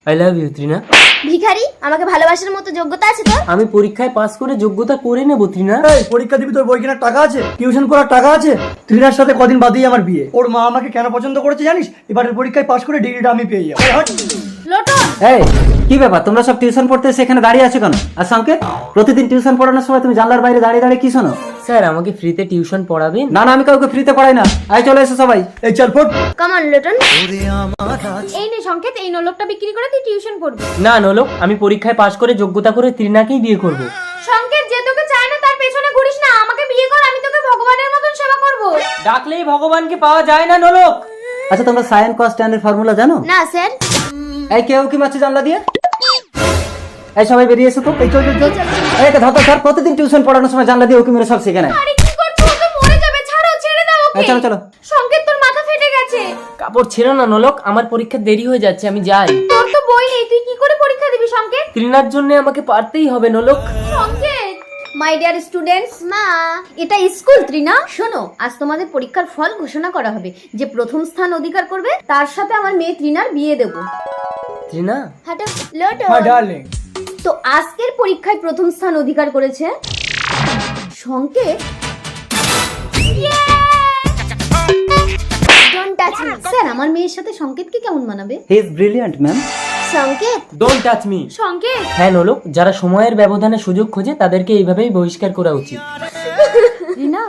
I love you Trina. ভিখারি, আমাকে ভালোবাসার মতো যোগ্যতা আছে তোর? আমি পরীক্ষায় পাস করে যোগ্যতা করে নেব ত্রিনা। এই পরীক্ষা দিবি, তোর বই কেনার টাকা আছে, টিউশন করার টাকা আছে। তৃণার সাথে কদিন বাদেই আমার বিয়ে। ওর মা আমাকে কেন পছন্দ করেছে জানিস? এবারের পরীক্ষায় পাশ করে ডিগ্রিটা আমি পেয়ে যাবো। এই হট। লোটন, এই কি ব্যাপার, তোমরা সব টিউশন পড়তে এসে এখানে দাঁড়িয়ে আছো কেন? আর সংকেত, প্রতিদিন টিউশন পড়ানোর সময় তুমি জানলার বাইরে দাঁড়িয়ে দাঁড়িয়ে কি শোনো? স্যার আমাকে ফ্রিতে টিউশন পড়াবেন? না না, আমি কাউকে ফ্রিতে পড়াই না। আয় চলে এসো সবাই। এই চল ফোট। Come on lotion. এই নে সংকেত, এই নলকটা বিক্রি করে তুই টিউশন পড়বি। না নোলক, আমি পরীক্ষায় পাস করে যোগ্যতা করে ত্রিনাকেই বিয়ে করব। সংকেত, যে তোকে চায় না তার পেছনে ঘুরিস না, আমাকে বিয়ে কর, আমি তোকে ভগবানের মতন সেবা করব। ডাকলেই ভগবানকে পাওয়া যায় না নোলক। আচ্ছা, তোমরা সাইন কস ট্যান এর ফর্মুলা জানো? না স্যার। এই কেউ কি মারছে জানলা দিয়ে? এই সবাই বেরিয়ে এসো তো। এই চল চল চল। এই ধর ধর, প্রতিদিন টিউশন পড়ানোর সময় জানলা দিয়ে উকি মেরে সব শিখে নেয়। আরে কি করছো? ও তো মরে যাবে, ছাড়ো, ছেড়ে দাও ওকে। এই চলো চলো। সংকেত, তোর মাথা ফেটে গেছে। কাপড় ছেড়ো না নোলক, আমার পরীক্ষা দেরি হয়ে যাচ্ছে, আমি যাই। তোর তো বই নেই, তুই কি করে পরীক্ষা দিবি সংকেত? ত্রিনার জন্য আমাকে পারতেই হবে নোলক। সংকেত, মাই ডিয়ার স্টুডেন্টস, মা এটা স্কুল ত্রিনা। শোনো, আজ তোমাদের পরীক্ষার ফল ঘোষণা করা হবে। যে প্রথম স্থান অধিকার করবে তার সাথে আমার মেয়ে ত্রিনার বিয়ে দেব। ত্রিনা, হাঁটো লোটন। হ্যাঁ ডার্লিং। তো আজকের পরীক্ষায় প্রথম স্থান অধিকার করেছে সংকেত। Don't touch me. স্যার, আমার মেয়ের সাথে সংকেতকে কেমন মানাবে? He is brilliant ma'am. সংকেত, ডোন্ট টাচ মি। সংকেত। হ্যাঁ নোলক, যারা সময়ের ব্যবধানে সুযোগ খোঁজে তাদেরকে এইভাবেই বহিষ্কার করা উচিত। রিনা,